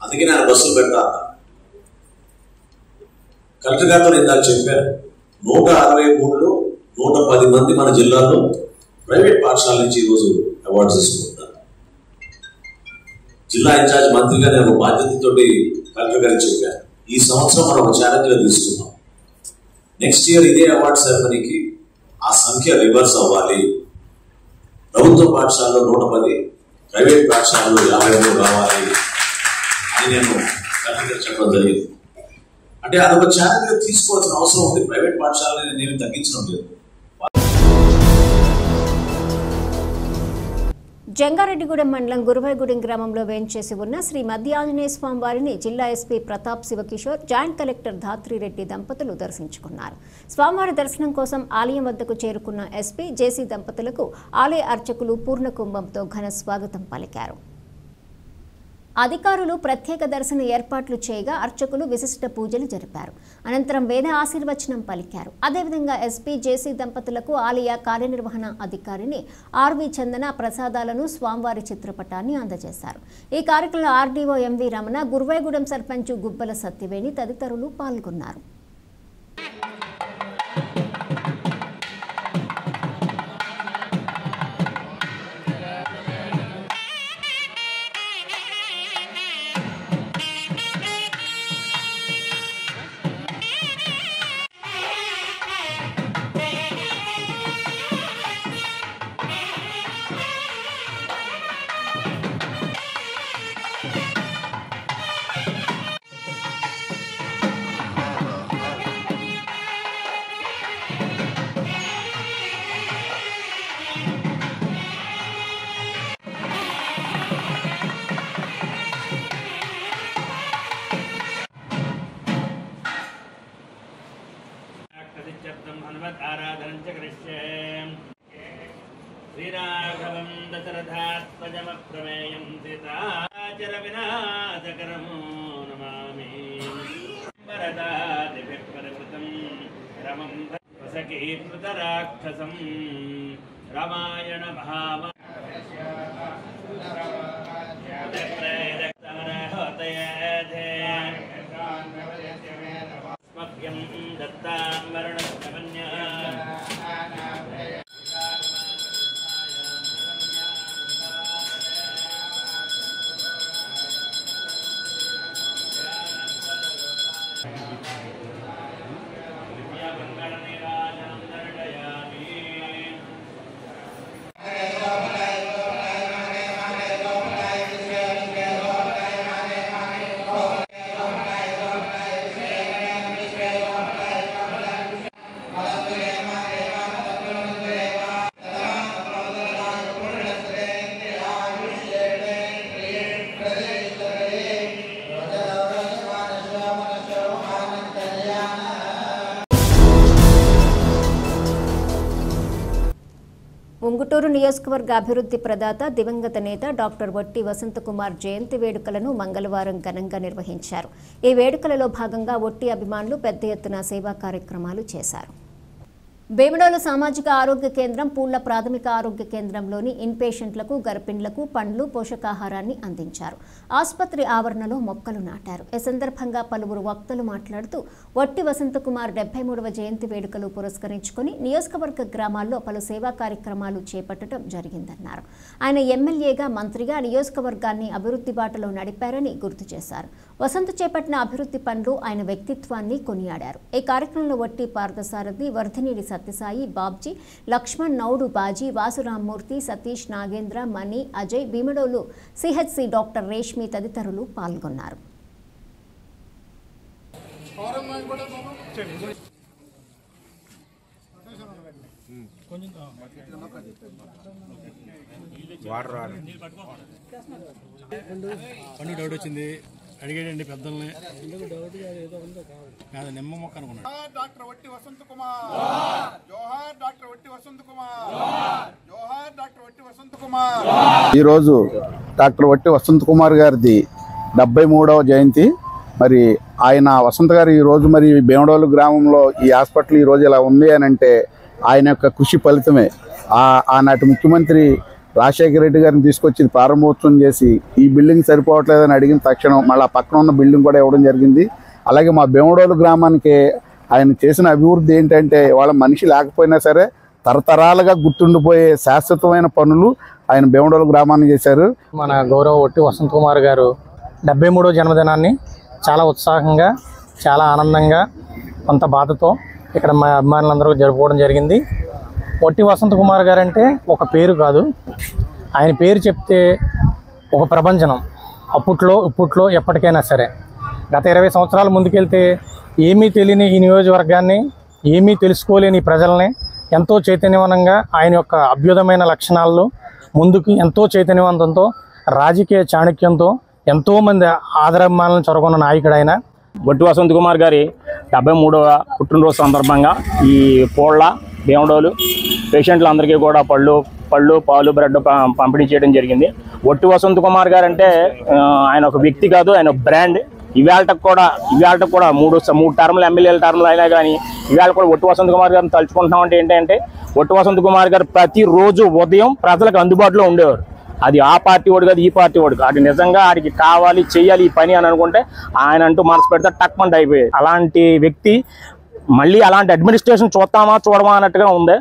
అందుకే నేను బస్సులు పెడతా. కలెక్టర్ గారితో ఇందాక చెప్పాను, 163లో 110 మంది మన జిల్లాలో ప్రైవేట్ పాఠశాల నుంచి ఈరోజు అవార్డ్స్ తీసుకుంటున్నారు. జిల్లా ఇన్ఛార్జ్ మంత్రిగా నేను ఒక బాధ్యతతో కలెక్టర్ గారికి చెప్పాను, ఈ సంవత్సరం మనం ఒక ఛాలెంజ్గా తీసుకున్నాం. నెక్స్ట్ ఇయర్ ఇదే అవార్డ్ సెరమనీకి ఆ సంఖ్య రివర్స్ అవ్వాలి. ప్రభుత్వ పాఠశాలలో 110, ప్రైవేట్ పాఠశాలలో 53 రావాలి అని నేను కలెక్టర్ చెప్పడం జరిగింది. అంటే అదొక ఛాలెంజ్గా తీసుకోవాల్సిన అవసరం ఉంది. ప్రైవేట్ పాఠశాలని నేను తగ్గించడం లేదు. జంగారెడ్డిగూడెం మండలం గురువాయగూడెం గ్రామంలో వేంచేసి ఉన్న శ్రీ మధ్య ఆంజనేయ స్వామి వారిని జిల్లా SP Pratap Shiva Kishore, joint collector Dhatri Reddy దంపతులు దర్శించుకున్నారు. స్వామివారి దర్శనం కోసం ఆలయం వద్దకు చేరుకున్న ఎస్పీ, జేసీ దంపతులకు ఆలయ అర్చకులు పూర్ణ కుంభంతో ఘన స్వాగతం పలికారు. అధికారులు ప్రత్యేక దర్శన ఏర్పాట్లు చేయగా అర్చకులు విశిష్ట పూజలు జరిపారు. అనంతరం వేద ఆశీర్వచనం పలికారు. అదేవిధంగా ఎస్పీ, జేసీ దంపతులకు ఆలయ కార్యనిర్వహణ అధికారిని ఆర్వి చందన ప్రసాదాలను, స్వామివారి చిత్రపటాన్ని అందజేశారు. ఈ కార్యక్రమంలో ఆర్డీఓ ఎంవి రమణ, గురువాయగూడెం సర్పంచ్ గుబ్బల సత్యవేణి తదితరులు పాల్గొన్నారు. శ్రీరాఘవం దశరథాత్మజమప్రమేయం సీతాచర వినాశకరమో నమామి. వరదాదిభిఃపరివృతం రమం వసకీకృత రాక్షసం రామాయణ స్మభ్యం దత్తాం వరుణస్తమన్యా ఉంగుటూరు నియోజకవర్గ అభివృద్ధి ప్రదాత, దివంగత నేత డాక్టర్ వట్టి వసంతకుమార్ జయంతి వేడుకలను మంగళవారం ఘనంగా నిర్వహించారు. ఈ వేడుకలలో భాగంగా వట్టి అభిమానులు పెద్ద ఎత్తున సేవా కార్యక్రమాలు చేశారు. భీమడోలు సామాజిక ఆరోగ్య కేంద్రం, పూళ్ల ప్రాథమిక ఆరోగ్య కేంద్రంలోని ఇన్పేషెంట్లకు, గర్భిణులకు పండ్లు, పోషకాహారాన్ని అందించారు. ఆసుపత్రి ఆవరణలో మొక్కలు నాటారు. ఈ సందర్భంగా పలువురు వక్తలు మాట్లాడుతూ వట్టి వసంతకుమార్ 73వ జయంతి వేడుకలు పురస్కరించుకుని నియోజకవర్గ గ్రామాల్లో పలు సేవా కార్యక్రమాలు చేపట్టడం జరిగిందన్నారు. ఆయన ఎమ్మెల్యేగా, మంత్రిగా నియోజకవర్గాన్ని అభివృద్ధి బాటలో నడిపారని గుర్తు చేశారు. వసంత చేపట్టిన అభివృద్ధి పనులు ఆయన వ్యక్తిత్వాన్ని కొనియాడారు. ఈ కార్యక్రమంలో వట్టి పార్థసారథి, వర్ధినీడి సత్యసాయి, బాబ్జీ, లక్ష్మణ్, నౌడు బాజీ, వాసురామ్మూర్తి, సతీష్, నాగేంద్ర, మణి, అజయ్, భీమడోలు సిహెచ్సి డాక్టర్ రేష్మి తదితరులు పాల్గొన్నారు. డౌట్ వచ్చింది, అడిగాడండి పెద్దల్ని. కాదు, నిమ్మ మొక్క అనుకున్నాడు. డాక్టర్ వట్టి వసంత్ కుమార్, జోహార్ డాక్టర్ వట్టి వసంత్ కుమార్, జోహార్ డాక్టర్ వట్టి వసంత్ కుమార్. ఈరోజు డాక్టర్ వట్టి వసంత్ కుమార్ గారిది 73వ జయంతి. మరి ఆయన వసంత్ గారు ఈరోజు మరి భీమడోలు గ్రామంలో ఈ హాస్పిటల్ ఈరోజు ఇలా ఉంది అని అంటే ఆయన యొక్క కృషి ఫలితమే. ఆనాటి ముఖ్యమంత్రి రాజశేఖర రెడ్డి గారిని తీసుకొచ్చి ప్రారంభోత్సవం చేసి ఈ బిల్డింగ్ సరిపోవట్లేదని అడిగిన తక్షణం మళ్ళీ పక్కన ఉన్న బిల్డింగ్ కూడా ఇవ్వడం జరిగింది. అలాగే మా భీమడోలు గ్రామానికి ఆయన చేసిన అభివృద్ధి ఏంటంటే వాళ్ళ మనిషి లేకపోయినా సరే తరతరాలుగా గుర్తుండిపోయే శాశ్వతమైన పనులు ఆయన భీమడోలు గ్రామాన్ని చేశారు. మన గౌరవ వట్టి వసంత్ కుమార్ గారు 73వ జన్మదినాన్ని చాలా ఉత్సాహంగా, చాలా ఆనందంగా, కొంత బాధతో ఇక్కడ మా అభిమానులందరూ జరుపుకోవడం జరిగింది. వట్టి వసంత్ కుమార్ గారు అంటే ఒక పేరు కాదు, ఆయన పేరు చెప్తే ఒక ప్రపంచనం. ఇప్పట్లో ఎప్పటికైనా సరే. గత 20 సంవత్సరాల ముందుకెళ్తే ఏమీ తెలియని ఈ నియోజకవర్గాన్ని, ఏమీ తెలుసుకోలేని ప్రజల్ని ఎంతో చైతన్యవనంగా ఆయన యొక్క అభ్యుదమైన లక్షణాలను, ముందుకు ఎంతో చైతన్యవంతంతో రాజకీయ చాణక్యంతో ఎంతోమంది ఆదరాభిమానాలను చొరగొన్న నాయకుడు ఆయన. బొట్టి వసంత్ కుమార్ గారి 73వ పుట్టినరోజు సందర్భంగా ఈ పోళ్ళ భీమడోలు పేషెంట్లందరికీ కూడా పళ్ళు పాలు బ్రెడ్ పంపిణీ చేయడం జరిగింది. బొట్టి వసంత్ కుమార్ గారు అంటే ఆయన ఒక వ్యక్తి కాదు, ఆయన బ్రాండ్. ఇవాళకు కూడా మూడు టర్ములు ఎమ్మెల్యేల టర్ములు అయినా కానీ ఇవాళ కూడా బొట్టి వసంత్ కుమార్ గారిని తలుచుకుంటున్నామంటే ఏంటంటే బొట్టి వసంత్ కుమార్ గారు ప్రతిరోజు ఉదయం ప్రజలకు అందుబాటులో ఉండేవారు. అది ఆ పార్టీ వాడు కాదు, ఈ పార్టీ వాడు కాదు. అది నిజంగా ఆడికి కావాలి చేయాలి ఈ పని అని అనుకుంటే ఆయన అంటూ మనసు పెడితే టక్మంట అయిపోయేది. అలాంటి వ్యక్తి మళ్ళీ అలాంటి అడ్మినిస్ట్రేషన్ చూడమా అన్నట్టుగా ఉంది.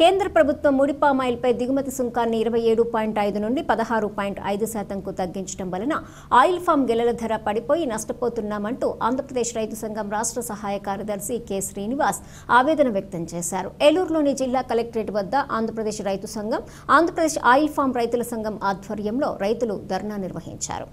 కేంద్ర ప్రభుత్వం ముడి పామాయిల్పై దిగుమతి సుంకాన్ని 27.5 నుండి 16.5%కు తగ్గించడం వలన ఆయిల్ ఫామ్ గెలల ధర పడిపోయి నష్టపోతున్నామంటూ ఆంధ్రప్రదేశ్ రైతు సంఘం రాష్ట్ర సహాయ కార్యదర్శి కె శ్రీనివాస్ ఆవేదన వ్యక్తం చేశారు. ఏలూరులోని జిల్లా కలెక్టరేట్ వద్ద ఆంధ్రప్రదేశ్ రైతు సంఘం, ఆంధ్రప్రదేశ్ ఆయిల్ ఫామ్ రైతుల సంఘం ఆధ్వర్యంలో రైతులు ధర్నా నిర్వహించారు.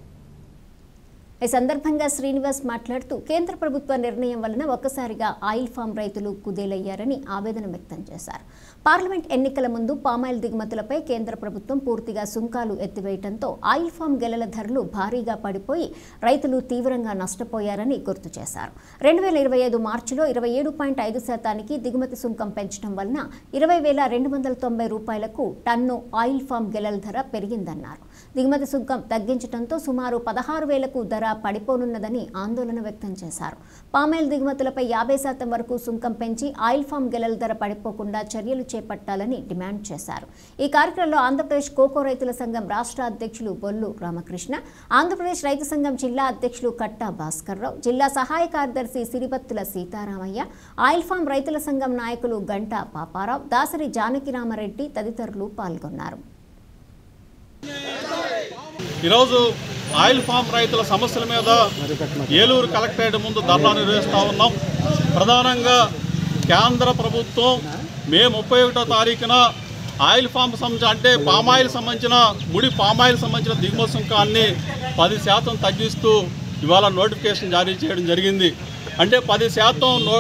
ఈ సందర్భంగా శ్రీనివాస్ మాట్లాడుతూ కేంద్ర ప్రభుత్వ నిర్ణయం వలన ఒక్కసారిగా ఆయిల్ ఫామ్ రైతులు కుదేలయ్యారని ఆవేదన వ్యక్తం చేశారు. పార్లమెంట్ ఎన్నికల ముందు పామాయిల్ దిగుమతులపై కేంద్ర ప్రభుత్వం పూర్తిగా సుంకాలు ఎత్తివేయడంతో ఆయిల్ ఫామ్ గెలల ధరలు భారీగా పడిపోయి రైతులు తీవ్రంగా నష్టపోయారని గుర్తు చేశారు. 2025 మార్చిలో 27.5% దిగుమతి సుంకం పెంచడం వలన 20,290 రూపాయలకు టన్ను ఆయిల్ ఫామ్ గెలల ధర పెరిగిందన్నారు. దిగుమతి సుంకం తగ్గించడంతో సుమారు 16,000కు ధర పడిపోనున్నదని ఆందోళన వ్యక్తం చేశారు. పామాయిల్ దిగుమతులపై 50% వరకు సుంకం పెంచి ఆయిల్ ఫామ్ గెలల ధర పడిపోకుండా చర్యలు చేపట్టాలని డిమాండ్ చేశారు. ఈ కార్యక్రమంలో ఆంధ్రప్రదేశ్ కోకో రైతుల సంఘం రాష్ట్ర అధ్యక్షులు బొల్లు రామకృష్ణ, ఆంధ్రప్రదేశ్ రైతు సంఘం జిల్లా అధ్యక్షులు కట్టా భాస్కర్రావు, జిల్లా సహాయ కార్యదర్శి సిరిబత్తుల సీతారామయ్య, ఆయిల్ ఫామ్ రైతుల సంఘం నాయకులు గంటా పాపారావు, దాసరి జానకిరామరెడ్డి తదితరులు పాల్గొన్నారు. ఈరోజు ఆయిల్ ఫామ్ రైతుల సమస్యల మీద ఏలూరు కలెక్టరేట్ ముందు ధర్నా నిర్వహిస్తూ ఉన్నాం. ప్రధానంగా కేంద్ర ప్రభుత్వం మే 31వ తారీఖున ఆయిల్ ఫామ్ అంటే పామాయిల్ సంబంధించిన ముడి పామాయిల్ సంబంధించిన దిగుమతి సుంకాన్ని 10% తగ్గిస్తూ ఇవాళ నోటిఫికేషన్ జారీ చేయడం జరిగింది. అంటే 10%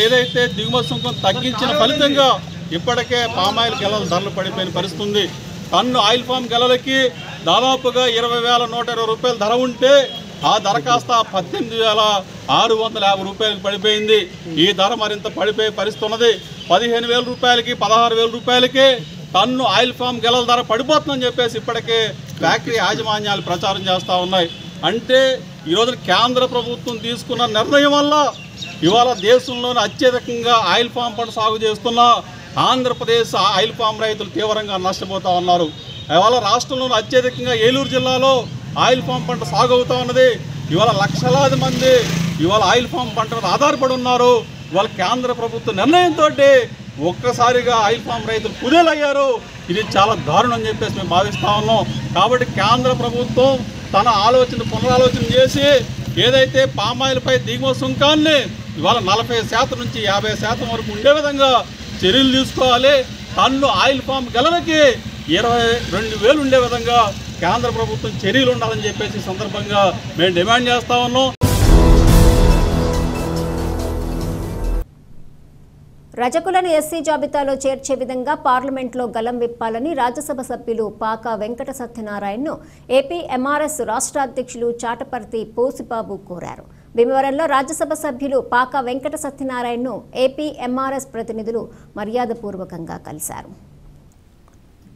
ఏదైతే దిగుమతి సుంకం తగ్గించిన ఫలితంగా ఇప్పటికే పామాయిల్ గెలల ధరలు పడిపోయిన పరిస్థితి ఉంది. టన్ను ఆయిల్ ఫామ్ గెలలకి దాదాపుగా 20,120 రూపాయల ధర ఉంటే ఆ ధర కాస్త 18,650 రూపాయలకు పడిపోయింది. ఈ ధర మరింత పడిపోయే పరిస్థితి ఉన్నది. 15,000 రూపాయలకి 16,000 రూపాయలకి టన్ను ఆయిల్ ఫామ్ గెలల ధర పడిపోతుందని చెప్పేసి ఇప్పటికే ఫ్యాక్టరీ యాజమాన్యాలు ప్రచారం చేస్తూ ఉన్నాయి. అంటే ఈరోజు కేంద్ర ప్రభుత్వం తీసుకున్న నిర్ణయం వల్ల ఇవాళ దేశంలోనే అత్యధికంగా ఆయిల్ ఫామ్ పంట సాగు చేస్తున్న ఆంధ్రప్రదేశ్ ఆయిల్ ఫామ్ రైతులు తీవ్రంగా నష్టపోతూ ఉన్నారు. ఇవాళ రాష్ట్రంలోని అత్యధికంగా ఏలూరు జిల్లాలో ఆయిల్ ఫామ్ పంట సాగు అవుతూ ఉన్నది. ఇవాళ లక్షలాది మంది ఇవాళ ఆయిల్ ఫామ్ పంట మీద ఆధారపడి ఉన్నారు. ఇవాళ కేంద్ర ప్రభుత్వ నిర్ణయంతో ఒక్కసారిగా ఆయిల్ ఫామ్ రైతులు కుదేలయ్యారు. ఇది చాలా దారుణం అని చెప్పేసి మేము భావిస్తూ ఉన్నాం. కాబట్టి కేంద్ర ప్రభుత్వం తన పునరాలోచన చేసి ఏదైతే పామాయిల్పై దిగుమతి సుంకాన్ని ఇవాళ 40% నుంచి 50% వరకు ఉండే విధంగా చర్యలు తీసుకోవాలి. టన్ను ఆయిల్ ఫామ్ గెలలకి 22,000 ఉండే విధంగా కేంద్ర ప్రభుత్వం చర్యలు ఉండాలని చెప్పేసి సందర్భంగా మేము డిమాండ్ చేస్తా ఉన్నాం. రజకులను ఎస్సీ జాబితాలో చేర్చే విధంగా పార్లమెంట్లో గలం విప్పాలని రాజ్యసభ సభ్యులు పాక వెంకట సత్యనారాయణను ఏపీ ఎంఆర్ఎస్ రాష్ట్ర అధ్యక్షులు చాటపర్తి పోసిబాబు కోరారు. భీమవరంలో రాజ్యసభ సభ్యులు పాక వెంకట సత్యనారాయణను ఏపీ ఎంఆర్ఎస్ ప్రతినిధులు మర్యాదపూర్వకంగా కలిశారు.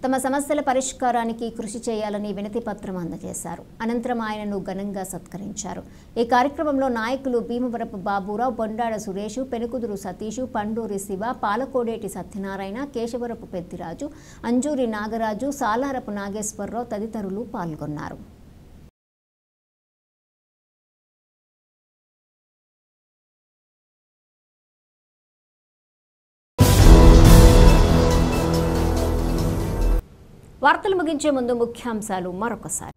తమ సమస్యల పరిష్కారానికి కృషి చేయాలని వినతి పత్రం అందజేశారు. అనంతరం ఆయనను ఘనంగా సత్కరించారు. ఈ కార్యక్రమంలో నాయకులు భీమవరపు బాబురావు, బొండాడ సురేష్, పెనుకుదురు సతీష్, పండూరి శివ, పాలకోడేటి సత్యనారాయణ, కేశవరపు పెద్దిరాజు, అంజూరి నాగరాజు, సాలారపు నాగేశ్వరరావు తదితరులు పాల్గొన్నారు. వార్తలు ముగించే ముందు ముఖ్యాంశాలు మరొకసారి.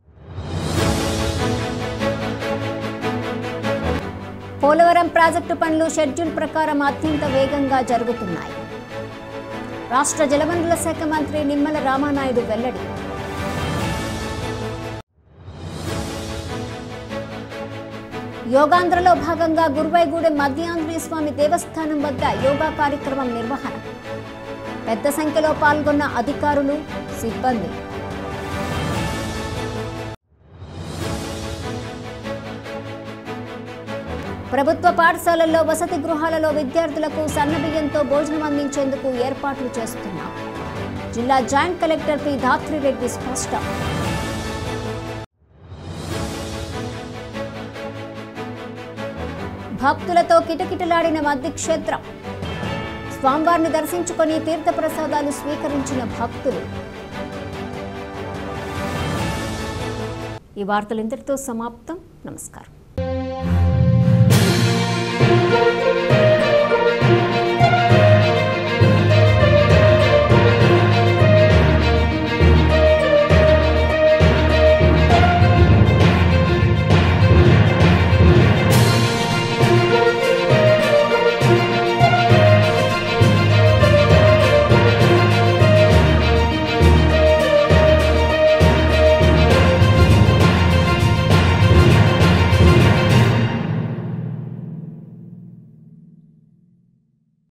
పోలవరం ప్రాజెక్టు పనులు షెడ్యూల్ ప్రకారం అత్యంత వేగంగా జరుగుతున్నాయి. రాష్ట్ర జలవనరుల శాఖ మంత్రి నిమ్మల రామానాయుడు వెల్లడి. యోగాంధ్రలో భాగంగా గురువైగూడెం మధ్య ఆంజనేయ స్వామి దేవస్థానం వద్ద యోగా కార్యక్రమం నిర్వహణ. పెద్ద సంఖ్యలో పాల్గొన్న అధికారులు, సిబ్బంది. ప్రభుత్వ పాఠశాలల్లో వసతి గృహాలలో విద్యార్థులకు సన్నబియ్యంతో భోజనం అందించేందుకు ఏర్పాట్లు చేస్తున్నాం. జిల్లా జాయింట్ కలెక్టర్ పి ధాత్రిరెడ్డి స్పష్టం. భక్తులతో కిటకిటలాడిన మద్ది క్షేత్రం. స్వామివారిని దర్శించుకొని తీర్థప్రసాదాలు స్వీకరించిన భక్తులు. ఈ వార్తలు ఇంతటితో సమాప్తం. నమస్కారం.